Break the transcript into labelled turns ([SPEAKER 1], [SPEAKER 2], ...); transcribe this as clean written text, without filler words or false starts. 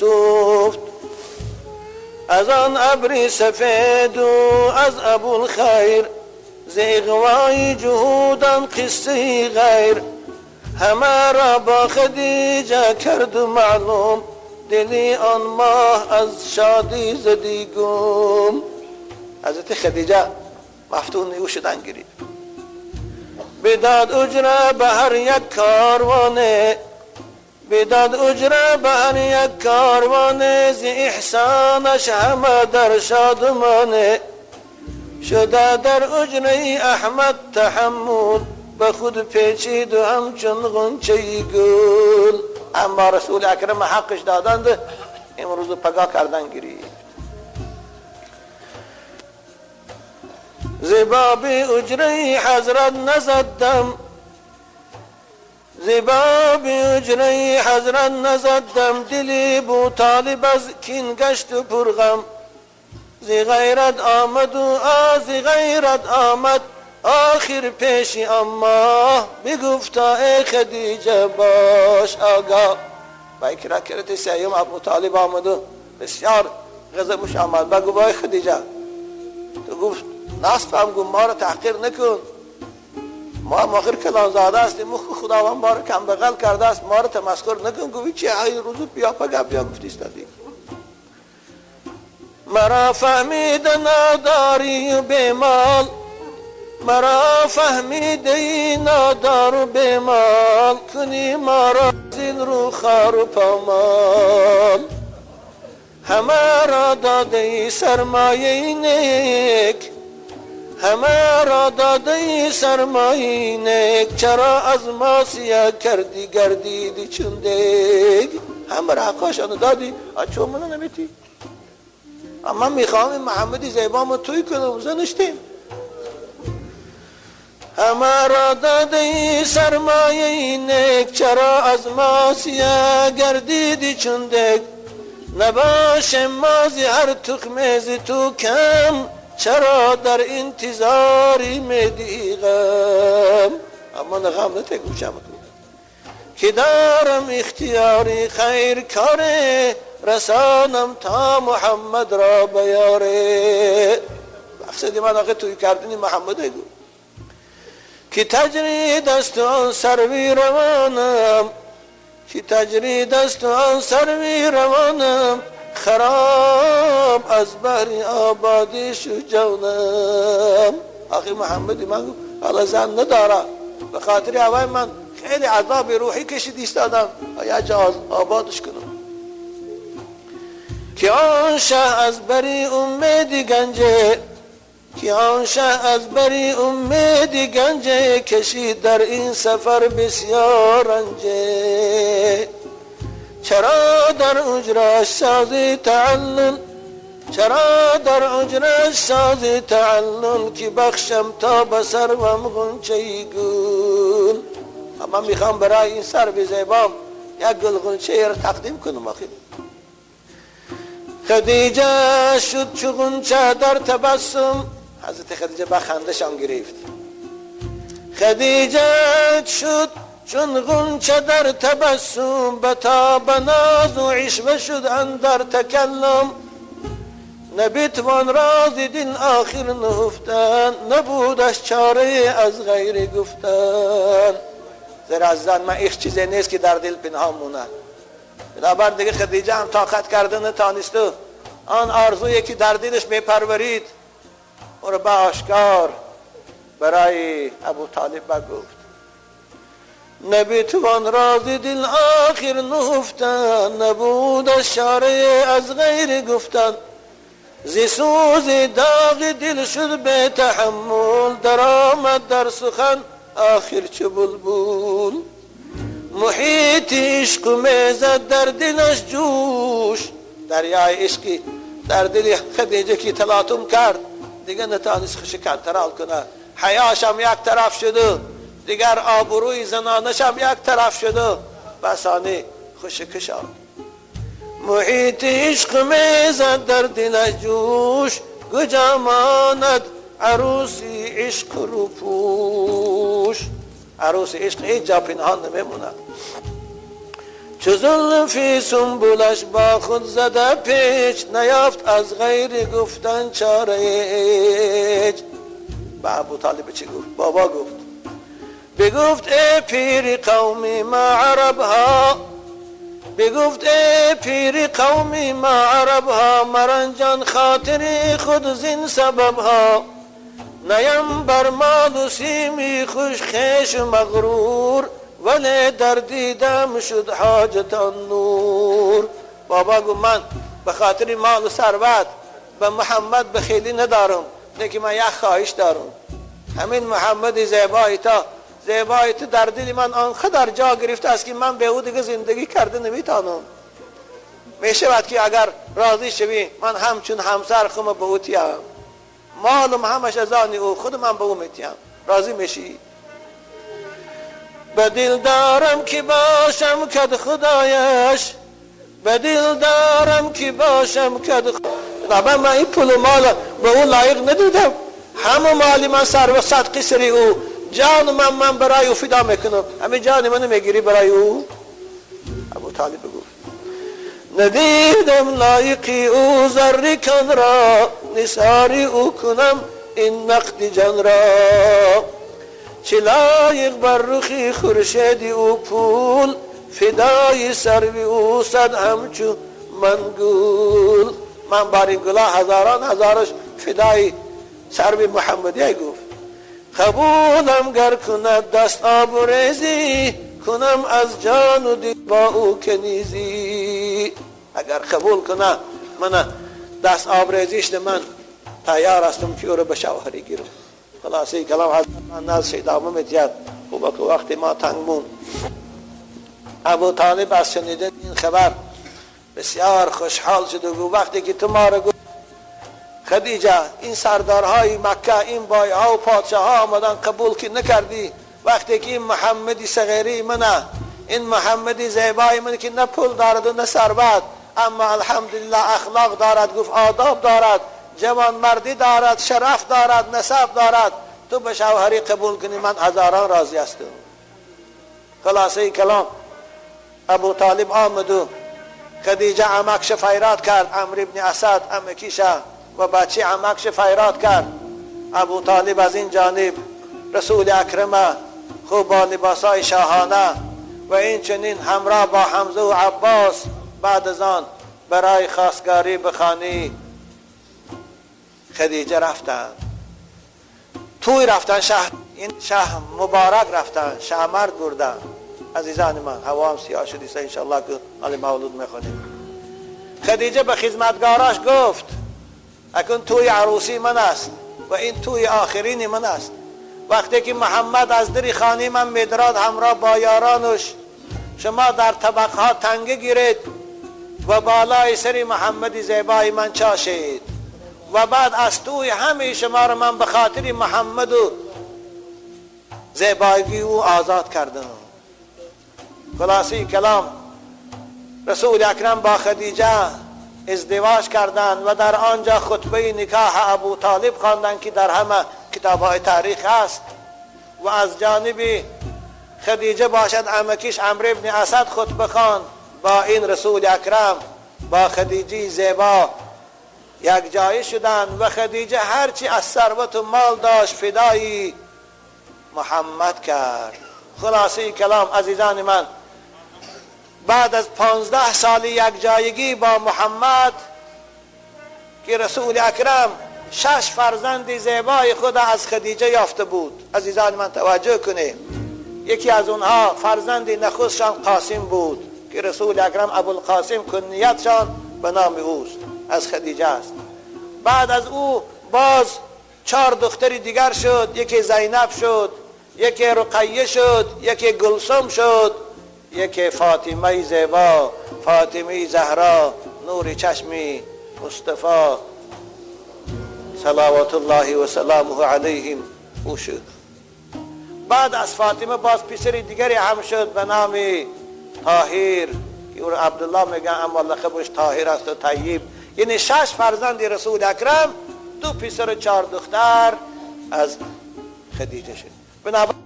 [SPEAKER 1] بسوفت. از آن ابری سفید و از ابوالخیر، ز اغوای جهودان قصه غیر. همه را با خدیجه کرد و معلوم، دلی آن ماه از شادی زدی گم. حضرت خدیجه مفتون او شدن گرید، بداد اجره به هر یک کاروانه، بداد اجره به هر یک کاروانه، ز احسانش همه در شادمانه. شده در اجره احمد تحمل، به خود پیچید و همچون غنچه گل. اما رسول اکرم حقش دادند، امروز پگاه کردن گرید. ز باب اجره حضرت نزدم، ز باب اجره حضرت نزدم، دلی بو طالب از کین گشت و پرغم. ز غیرت آمد و از غیرت آمد، آخر پیش اما بگفتا ای خدیجه باش آگاه. با یک رکرت سیم ابو طالب آمد و بسیار غضبش آمد، بگو با خدیجه تو گفت نصف هم گفت ما را تحقیر نکن، ما مخیر کلان زاده هستیم، مخ خداوند ما را کم بغل کرده است، ما را تمسخر نکن. گویی چه های روزو بیا پگه بیا گفتی استادی. مرا فهمید ناداری و بیمال، مرا فهمیده نادار و بیمال، کنی ما را زین رو خار و پامال. همه را داده سرمایه نیک، همه را داده سرمایه نیک، چرا از ما سیاه کردی گردیدی چون دیگ. همه را حقاشانو دادی، چون منو نمیتی؟ اما میخوام این محمدی زیبامو توی کنم، زنشتیم. همه را داده سرمایه نیک، چرا از ما سیاه گردیدی چون دیگ. نباشه مازی هر تخمه ز تو کم، چرا در انتظاری میدی غم. اما نغم نتگوشم که دارم اختیاری خیر کاره، رسانم تا محمد را بیاره. مقصدی من آخه توی کردنی محمد گو که تجری دست آن سروی روانم، که تجری دست آن سروی روانم، خراب از بر آبادی شو جانم. آخی محمدی من گو حالا زن نداره، به خاطر اوای من خیلی عذاب روحی کشید ایستادم، یا جا آبادش کنم. که آن شه از بری امیدی گنجه، که آن شه از بری امیدی گنجه، کشید در این سفر بسیار رنجه. چرا در اجرش سازی تعلل، چرا در اجرش سازی تعلل، که بخشم تا به سروم غنچه گل. اما میخوام برای این سرو زیبام یک گل غنچه را تقدیم کنم. آخر خدیجه شد چو غنچه در تبسم، حضرت خدیجه با خندشان گرفت. خدیجه شد چون غنچه در تبسم، بتاب ناز و عشوه شد اندر تکلم. نبیتوان راز دل آخر نهفتن، نبودش چاره از غیر گفتن. زیرا عزیزان من ایخ چیزی نیست که در دل پنهان مونه. بنابر دیگه خدیجه هم طاقت کرده نتانسته آن آرزویی که در دلش میپرورید او را به آشکار برای ابو طالب بگفت. نبیتوان راز دل آخر نهفتن، نبود شاره از غیر گفتن. زی سوز داغ دل شد به تحمل، در آمد در سخن آخر چه بلبل. محیط عشق میزد در دلش جوش، دریای عشقی در دل خدیجه که تلاطم کرد دیگه نتانست خوش کنترل کنه. حیاش هم یک طرف شده، دیگر آبروی زنانش هم یک طرف شده، بسانه خوش کشاد. محیط عشق میزد در دلش جوش، کجا ماند عروسی عشق رو پوش. عروس عشق هیچ جا پنهان نمیمونه. چو زلفی سنبولش با خود زده پیچ، نیافت از غیر گفتن چاره ایچ. به ابو طالب چی گفت؟ بابا گفت، بگفت ای پیر قومی ما عربها، بگفت ای پیر قومی ما عربها، مرنجان خاطری خود زین سببها. نیم بر مال و سیمی خوش خیش و مغرور، ولی در دیدم شد حاجتان نور. بابا گفت من به خاطر مال و ثروت به محمد بخیلی ندارم، لیکن من یک خواهش دارم، همین محمد زیبایت در دل من آنقدر جا گرفته است که من به او دیگه زندگی کرده نمیتانم. میشود که اگر راضی شوی من همچون همسر خم به او تیم، مالم همش از آن او، خود من به او میتیم. راضی میشی؟ به دل دارم که باشم کد خدایش، به دل دارم که باشم کد خدایش. من این پول و مال به او لایق ندیدم، همه مالی من سر و صد قصری او، جان من برای او فدا میکنم، همه جان منو میگیری برای او؟ ابو طالب گفت ندیدم لایقی او زر کن را، نثاری او کنم این نقد جان را. چه لایق بر رخی خورشید او پول، فدای سروی او صد همچو منگول. من بر این گلا هزارش فدای سروی محمدی گفت. قبولم گر کند دست آبریزی، کنم از جان و دل با او کنیزی. اگر قبول کنه من دست آبریزیش من تیار هستم که او رو به شوهری گیرم. خلاصه کلام حضرت من نزد ادامه میتید. خوبه که وقتی ما تنگمون. ابو طالب از شنیدن این خبر بسیار خوشحال شد و گفت وقتی که تو ما رو گفت خدیجه این سردارهای مکه، این بایها و پادشاه ها آمدن قبول که نکردی، وقتی که این محمدی صغیری منه، این محمدی زیبای من که نه پول دارد و نه ثروت، اما الحمدلله اخلاق دارد، گفت آداب دارد، جوان مردی دارد، شرف دارد، نسب دارد، تو به شوهری قبول کنی من هزاران راضی هستم. خلاصه کلام ابو طالب آمد و خدیجه عمکش فیرات کرد، عمرو ابن اسد عمکیشه و بچه عمکش فیرات کرد. ابو طالب از این جانب رسول اکرم خوب با لباسای شاهانه و این چنین همراه با حمزه و عباس بعد از آن برای خواستگاری به خانه خدیجه رفتن. توی رفتن، شهر مبارک رفتن، شهرمرد بردن. عزیزان من هوا هم سیاه شدیست، انشالله که مال مولود میخونیم. خدیجه به خدمتگاراش گفت اکن توی عروسی من است و این توی آخرین من است. وقتی که محمد از در خانه من میدراد همراه با یارانش، شما در طبقها تنگه گیرید و بالای سری محمد زیبای من چاشید و بعد از توی همه شما را من به خاطر محمد و زیبایی او آزاد کردم. خلاصی کلام رسول اکرم با خدیجه ازدواج کردند و در آنجا خطبه نکاح ابو طالب خواندند که در همه کتاب‌های تاریخ است و از جانب خدیجه باشد عمکیش عمرو ابن اسد خطبه خواند. با این رسول اکرم با خدیجه زیبا یک جای شدند و خدیجه هرچی از ثروت و مال داشت فدای محمد کرد. خلاصه کلام عزیزان من، بعد از 15 سال یک جایگی با محمد که رسول اکرم 6 فرزند زیبای خود از خدیجه یافته بود. عزیزان من توجه کنید، یکی از اونها فرزند نخستشان قاسم بود که رسول اکرم ابوالقاسم کنیتشان به نام اوست، از خدیجه است. بعد از او باز 4 دختری دیگر شد، یکی زینب شد، یکی رقیه شد، یکی گلسم شد، یکی فاطمه زیبا، فاطمه زهرا، نور چشمی مصطفی صلوات الله و سلامه علیهم او شد. بعد از فاطمه باز پسر دیگری هم شد به نام طاهر که او عبدالله میگن اما لقبش طاهر است و طیب. یعنی 6 فرزند رسول اکرم، 2 پسر و 4 دختر از خدیجه شد. بنابراین